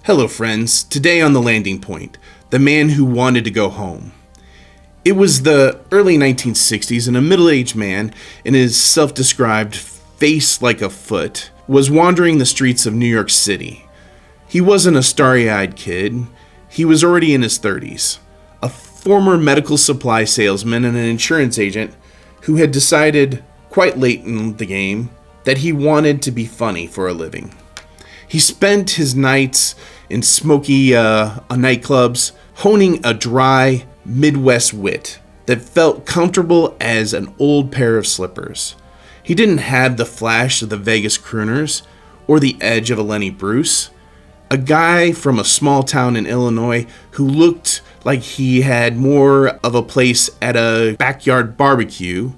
Hello friends, today on The Landing Point, the man who wanted to go home. It was the early 1960s and a middle-aged man in his self-described face like a foot was wandering the streets of New York City. He wasn't a starry-eyed kid, he was already in his 30s, a former medical supply salesman and an insurance agent who had decided, quite late in the game, that he wanted to be funny for a living. He spent his nights in smoky nightclubs, honing a dry Midwest wit that felt comfortable as an old pair of slippers. He didn't have the flash of the Vegas crooners or the edge of a Lenny Bruce. A guy from a small town in Illinois who looked like he had more of a place at a backyard barbecue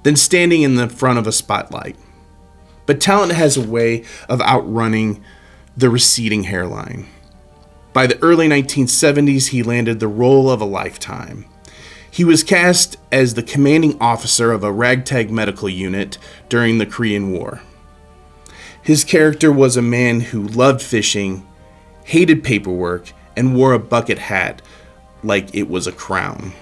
than standing in the front of a spotlight. But talent has a way of outrunning the receding hairline. By the early 1970s, he landed the role of a lifetime. He was cast as the commanding officer of a ragtag medical unit during the Korean War. His character was a man who loved fishing, hated paperwork, and wore a bucket hat like it was a crown.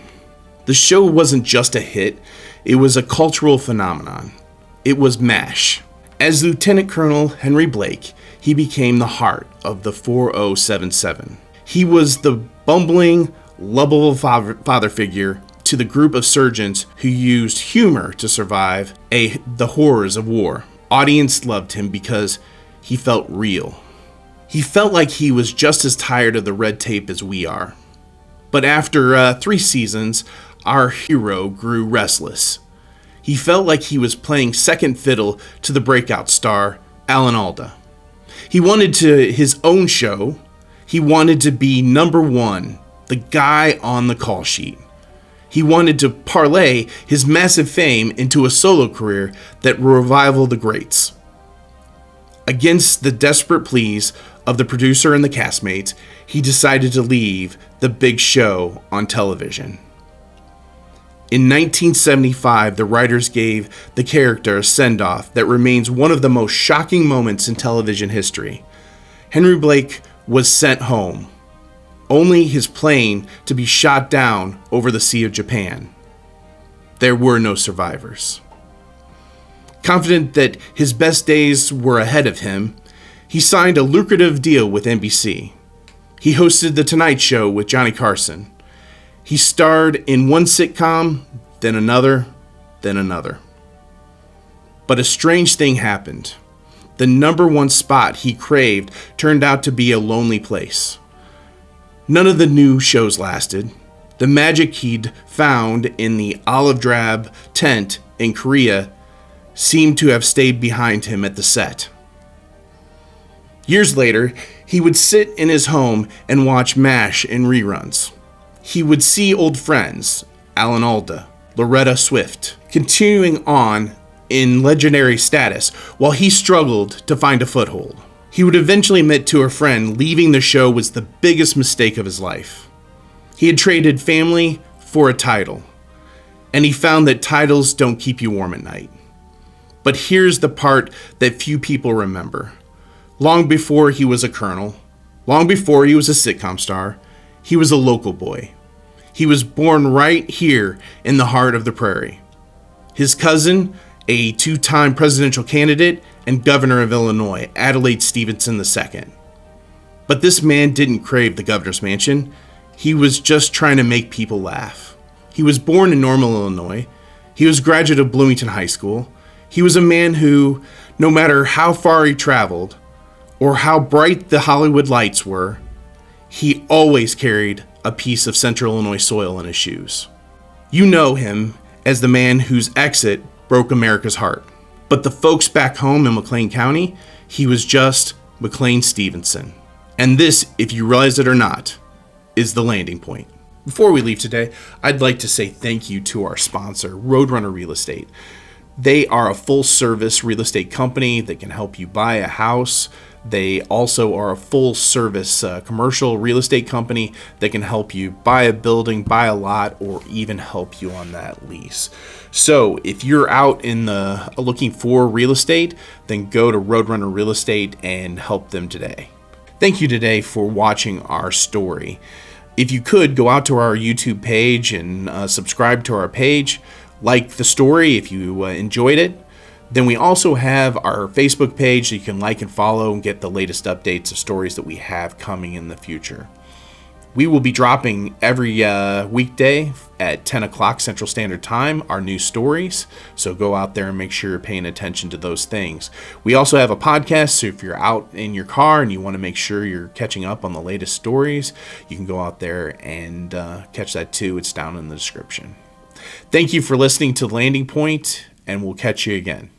The show wasn't just a hit, it was a cultural phenomenon. It was MASH. As Lieutenant Colonel Henry Blake, he became the heart of the 4077. He was the bumbling, lovable father figure to the group of surgeons who used humor to survive the horrors of war. Audience loved him because he felt real. He felt like he was just as tired of the red tape as we are. But after 3 seasons, our hero grew restless. He felt like he was playing second fiddle to the breakout star, Alan Alda. He wanted his own show. He wanted to be number one, the guy on the call sheet. He wanted to parlay his massive fame into a solo career that would revival the greats. Against the desperate pleas of the producer and the castmates, he decided to leave the big show on television. In 1975, the writers gave the character a send-off that remains one of the most shocking moments in television history. Henry Blake was sent home, only his plane to be shot down over the Sea of Japan. There were no survivors. Confident that his best days were ahead of him, he signed a lucrative deal with NBC. He hosted The Tonight Show with Johnny Carson. He starred in one sitcom, then another, then another. But a strange thing happened. The number one spot he craved turned out to be a lonely place. None of the new shows lasted. The magic he'd found in the olive drab tent in Korea seemed to have stayed behind him at the set. Years later, he would sit in his home and watch MASH in reruns. He would see old friends, Alan Alda, Loretta Swift, continuing on in legendary status while he struggled to find a foothold. He would eventually admit to a friend leaving the show was the biggest mistake of his life. He had traded family for a title, and he found that titles don't keep you warm at night. But here's the part that few people remember. Long before he was a colonel, long before he was a sitcom star, he was a local boy. He was born right here in the heart of the prairie. His cousin, a 2-time presidential candidate and governor of Illinois, Adlai Stevenson II. But this man didn't crave the governor's mansion. He was just trying to make people laugh. He was born in Normal, Illinois. He was a graduate of Bloomington High School. He was a man who, no matter how far he traveled or how bright the Hollywood lights were, he always carried a piece of Central Illinois soil in his shoes. You know him as the man whose exit broke America's heart. But the folks back home in McLean County, he was just McLean Stevenson. And this, if you realize it or not, is The Landing Point. Before we leave today, I'd like to say thank you to our sponsor, Roadrunner Real Estate. They are a full-service real estate company that can help you buy a house. They also are a full-service commercial real estate company that can help you buy a building, buy a lot, or even help you on that lease. So if you're out in the looking for real estate, then go to Roadrunner Real Estate and help them today. Thank you today for watching our story. If you could, go out to our YouTube page and subscribe to our page, like the story if you enjoyed it. Then we also have our Facebook page that you can like and follow and get the latest updates of stories that we have coming in the future. We will be dropping every weekday at 10 o'clock Central Standard Time our new stories, so go out there and make sure you're paying attention to those things. We also have a podcast, so if you're out in your car and you want to make sure you're catching up on the latest stories, you can go out there and catch that too. It's down in the description. Thank you for listening to Landing Point, and we'll catch you again.